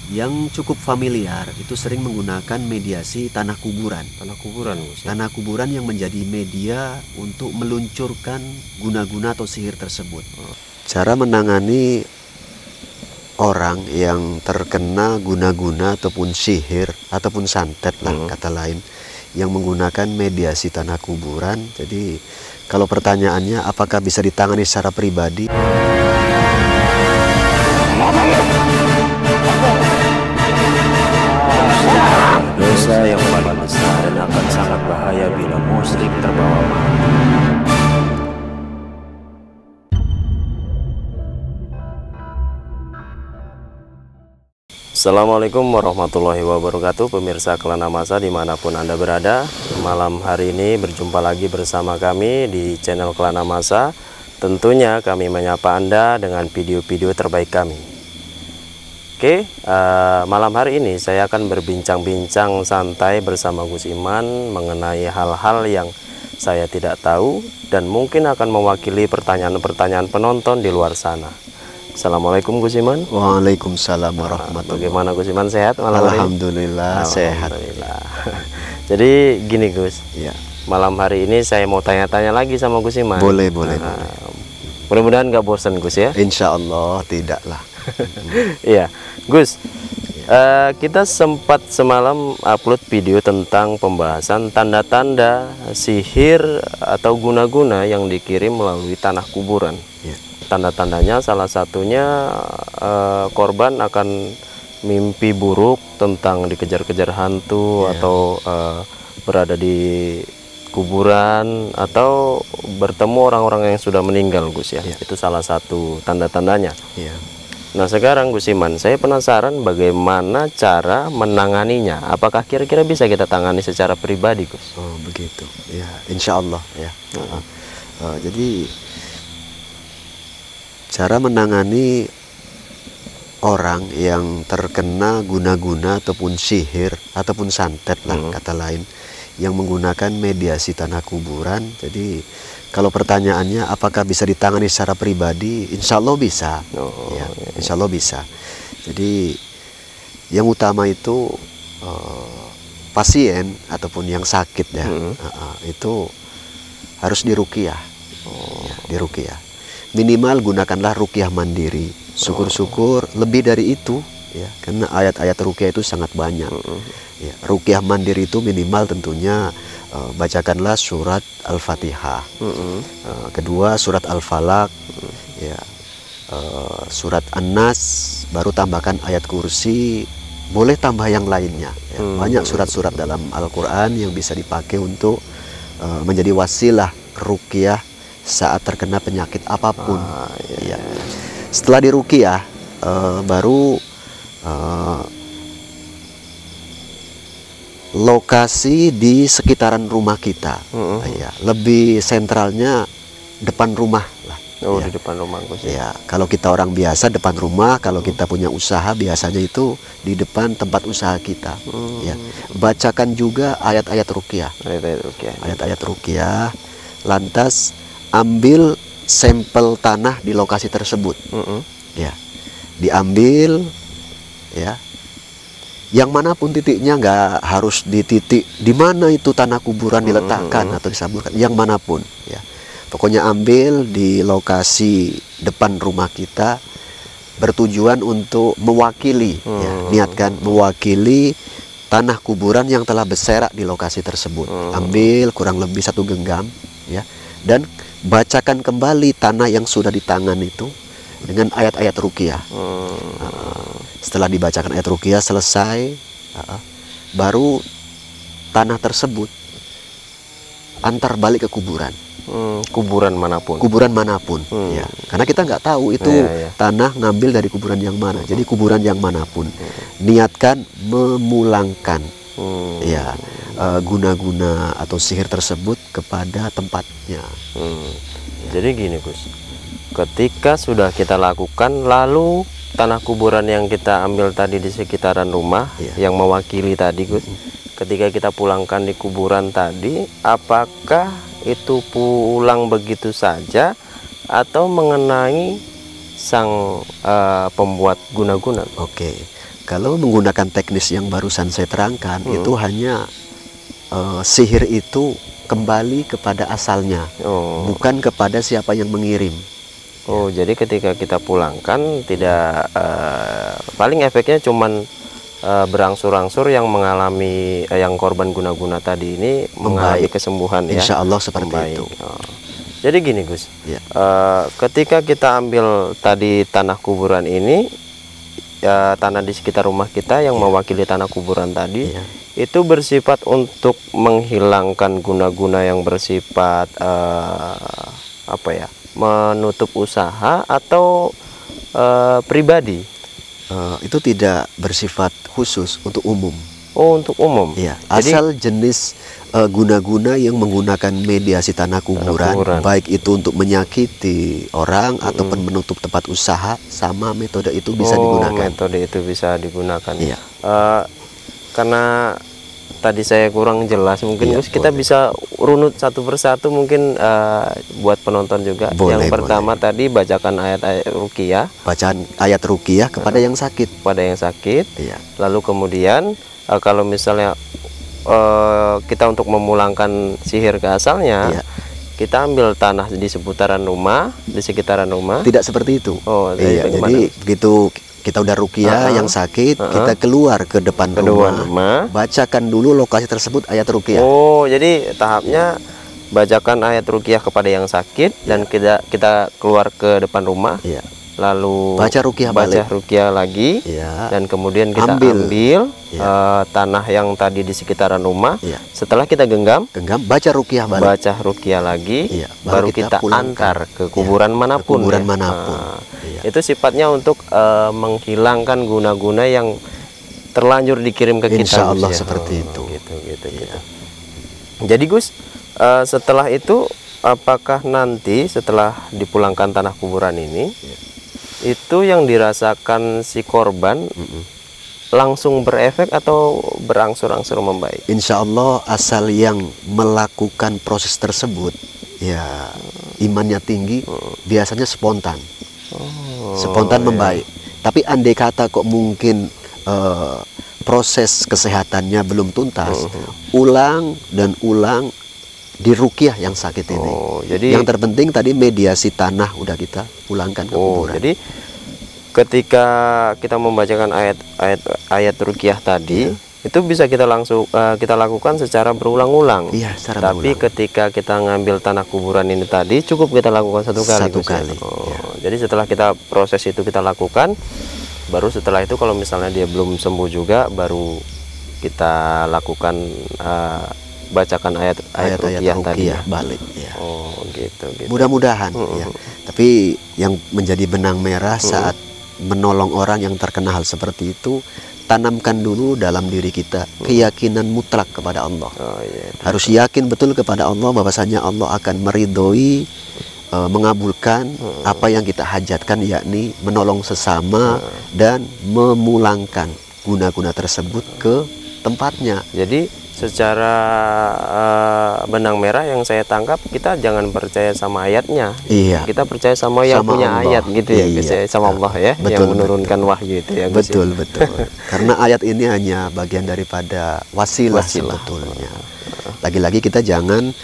yang cukup familiar itu sering menggunakan mediasi tanah kuburan. Tanah kuburan, Gus. Tanah kuburan yang menjadi media untuk meluncurkan guna-guna atau sihir tersebut. Cara menangani orang yang terkena guna-guna ataupun sihir ataupun santet lah kata lain, yang menggunakan mediasi tanah kuburan. Jadi kalau pertanyaannya apakah bisa ditangani secara pribadi? Dosa yang paling besar dan akan sangat bahaya bila musyrik terbawa mati. Assalamualaikum warahmatullahi wabarakatuh, pemirsa Kelana Masa dimanapun Anda berada. Malam hari ini berjumpa lagi bersama kami di channel Kelana Masa. Tentunya kami menyapa Anda dengan video-video terbaik kami. Oke, malam hari ini saya akan berbincang-bincang santai bersama Gus Iman mengenai hal-hal yang saya tidak tahu dan mungkin akan mewakili pertanyaan-pertanyaan penonton di luar sana. Assalamualaikum Gus Iman. Waalaikumsalam warahmatullahi. Bagaimana Gus Iman, sehat malam hari? Alhamdulillah sehat. Alhamdulillah. Jadi gini Gus, Ya. malam hari ini saya mau tanya-tanya lagi sama Gus Iman. Boleh. Mudah-mudahan nggak bosan Gus ya. Insya Allah tidaklah. Iya, Gus. Kita sempat semalam upload video tentang pembahasan tanda-tanda sihir atau guna-guna yang dikirim melalui tanah kuburan. Ya. Tanda-tandanya salah satunya korban akan mimpi buruk tentang dikejar-kejar hantu, atau berada di kuburan atau bertemu orang-orang yang sudah meninggal, Gus ya. Itu salah satu tanda-tandanya. Ya. Nah sekarang Gus Iman, saya penasaran bagaimana cara menanganinya. Apakah kira-kira bisa kita tangani secara pribadi, Gus? Oh begitu. Ya, insya Allah ya. Jadi cara menangani orang yang terkena guna-guna ataupun sihir ataupun santet lah kata lain, yang menggunakan mediasi tanah kuburan. Jadi kalau pertanyaannya apakah bisa ditangani secara pribadi, insya Allah bisa. Insya Allah bisa. Jadi yang utama itu pasien ataupun yang sakit ya, itu harus diruqyah. Diruqyah. Minimal gunakanlah ruqyah mandiri. Syukur-syukur lebih dari itu ya, karena ayat-ayat ruqyah itu sangat banyak. Ya, ruqyah mandiri itu minimal tentunya bacakanlah surat Al-Fatihah, kedua surat Al-Falaq, ya, surat An-Nas, baru tambahkan ayat kursi, boleh tambah yang lainnya. Ya. Banyak surat-surat dalam Al-Quran yang bisa dipakai untuk menjadi wasilah ruqyah saat terkena penyakit apapun. Ya. Setelah diruqyah, baru lokasi di sekitaran rumah kita, ya, lebih sentralnya depan rumah lah. Di depan rumah Gus. Ya, kalau kita orang biasa depan rumah, kalau kita punya usaha biasanya itu di depan tempat usaha kita. Ya, bacakan juga ayat-ayat ruqyah. Ayat-ayat ruqyah. Lantas ambil sampel tanah di lokasi tersebut. Ya, diambil, ya. Yang manapun titiknya, nggak harus di titik di mana itu tanah kuburan diletakkan atau disaburkan, yang manapun ya. Pokoknya ambil di lokasi depan rumah kita, bertujuan untuk mewakili, ya, niatkan mewakili tanah kuburan yang telah berserak di lokasi tersebut. Ambil kurang lebih 1 genggam ya, dan bacakan kembali tanah yang sudah di tangan itu dengan ayat-ayat ruqyah. Setelah dibacakan ayat ruqyah selesai, baru tanah tersebut antar balik ke kuburan. Kuburan manapun. Kuburan manapun, ya. Karena kita nggak tahu itu tanah ngambil dari kuburan yang mana. Jadi kuburan yang manapun, niatkan memulangkan, ya, guna-guna atau sihir tersebut kepada tempatnya. Jadi gini Gus, ketika sudah kita lakukan, lalu tanah kuburan yang kita ambil tadi di sekitaran rumah, yang mewakili tadi Gus, ketika kita pulangkan di kuburan tadi, apakah itu pulang begitu saja atau mengenai sang pembuat guna-guna? Oke, Kalau menggunakan teknis yang barusan saya terangkan, itu hanya sihir itu kembali kepada asalnya, bukan kepada siapa yang mengirim. Oh, jadi ketika kita pulangkan tidak paling efeknya cuman berangsur-angsur yang mengalami yang korban guna-guna tadi ini mengalami kesembuhan ya. Insya Allah seperti itu. Jadi gini Gus, ya. Ketika kita ambil tadi tanah kuburan ini, tanah di sekitar rumah kita yang mewakili tanah kuburan tadi, itu bersifat untuk menghilangkan guna-guna yang bersifat apa ya, menutup usaha atau pribadi. Itu tidak bersifat khusus, untuk umum. Oh, untuk umum. Iya. Asal jenis guna-guna yang menggunakan mediasi tanah kuburan, baik itu untuk menyakiti orang ataupun menutup tempat usaha, sama metode itu bisa digunakan. Metode itu bisa digunakan. Iya. Karena tadi saya kurang jelas, mungkin Gus kita bisa runut satu persatu mungkin buat penonton juga. Yang pertama tadi bacakan ayat-ayat ruqyah. Bacaan ayat ruqyah kepada yang sakit. Pada yang sakit. Iya. Lalu kemudian kalau misalnya kita untuk memulangkan sihir ke asalnya, kita ambil tanah di seputaran rumah, di sekitaran rumah. Tidak seperti itu. Oh, iya. Jadi begitu kita udah ruqyah yang sakit, kita keluar ke depan rumah, bacakan dulu lokasi tersebut ayat ruqyah. Oh, jadi tahapnya bacakan ayat ruqyah kepada yang sakit dan kita keluar ke depan rumah. Iya. Lalu baca ruqyah lagi, dan kemudian kita ambil tanah yang tadi di sekitaran rumah. Setelah kita genggam, baca ruqyah balik. Baca ruqyah lagi, baru kita antar ke kuburan manapun. Itu sifatnya untuk menghilangkan guna-guna yang terlanjur dikirim ke kita. Insya Allah seperti itu. Gitu. Jadi Gus, setelah itu apakah nanti setelah dipulangkan tanah kuburan ini, itu yang dirasakan si korban langsung berefek atau berangsur-angsur membaik? Insya Allah asal yang melakukan proses tersebut ya imannya tinggi, biasanya spontan, spontan membaik. Tapi andai kata kok mungkin proses kesehatannya belum tuntas, ulang dan ulang di ruqyah yang sakit ini. Jadi yang terpenting tadi mediasi tanah udah kita pulangkan ke kuburan. Jadi ketika kita membacakan ayat ruqyah tadi, itu bisa kita langsung kita lakukan secara berulang-ulang. Iya, secara Tapi berulang. Ketika kita ngambil tanah kuburan ini tadi, cukup kita lakukan satu kali. Jadi setelah kita proses itu kita lakukan, baru setelah itu kalau misalnya dia belum sembuh juga, baru kita lakukan bacakan ayat ruqyah tadi balik ya. Gitu. Mudah-mudahan ya. Tapi yang menjadi benang merah saat menolong orang yang terkena hal seperti itu, tanamkan dulu dalam diri kita keyakinan mutlak kepada Allah. Harus yakin betul kepada Allah bahwasanya Allah akan meridhoi, mengabulkan apa yang kita hajatkan, yakni menolong sesama dan memulangkan guna-guna tersebut ke tempatnya. Jadi secara benang merah yang saya tangkap, kita jangan percaya sama ayatnya. Kita percaya sama yang punya Allah. Ayat gitu ya, sama Allah ya, yang menurunkan wahyu itu ya. Betul. Karena ayat ini hanya bagian daripada wasilah. Sebetulnya. Lagi-lagi kita jangan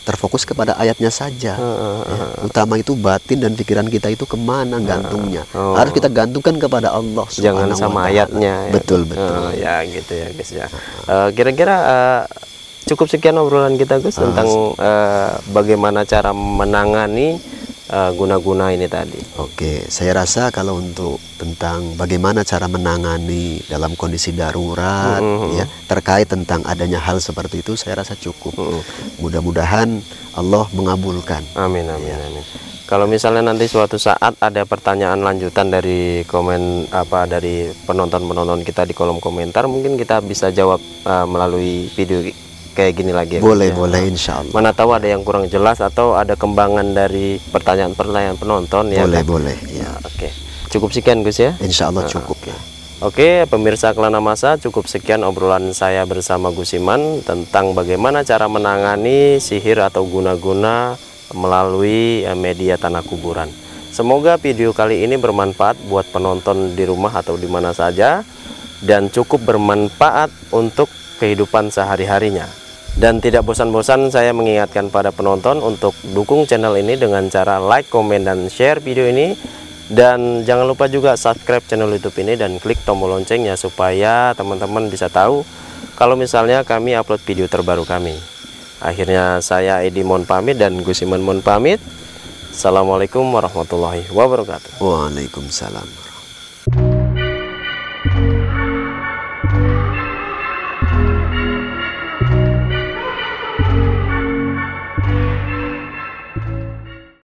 terfokus kepada ayatnya saja. Utama itu batin dan pikiran kita itu kemana gantungnya. Harus kita gantungkan kepada Allah. Jangan sama ayatnya. Betul. Ya gitu ya Gus ya. Kira-kira cukup sekian obrolan kita Gus tentang bagaimana cara menangani guna-guna ini tadi. Oke, saya rasa kalau untuk tentang bagaimana cara menangani dalam kondisi darurat ya, terkait tentang adanya hal seperti itu, saya rasa cukup. Mudah-mudahan Allah mengabulkan. Amin. Kalau misalnya nanti suatu saat ada pertanyaan lanjutan dari dari penonton kita di kolom komentar, mungkin kita bisa jawab melalui video kayak gini lagi ya. Boleh, insya Allah. Mana tahu ada yang kurang jelas atau ada kembangan dari pertanyaan penonton ya. Boleh ya. Oke. Cukup sekian Gus ya. Insya Allah cukup ya. Oke, pemirsa Kelana Masa, cukup sekian obrolan saya bersama Gus Iman tentang bagaimana cara menangani sihir atau guna-guna melalui media tanah kuburan. Semoga video kali ini bermanfaat buat penonton di rumah atau di mana saja, dan cukup bermanfaat untuk kehidupan sehari-harinya. Dan tidak bosan-bosan saya mengingatkan pada penonton untuk dukung channel ini dengan cara like, komen, dan share video ini. Dan jangan lupa juga subscribe channel YouTube ini dan klik tombol loncengnya supaya teman-teman bisa tahu kalau misalnya kami upload video terbaru kami. Akhirnya saya Edi mohon pamit dan Gus Iman mohon pamit. Assalamualaikum warahmatullahi wabarakatuh. Waalaikumsalam.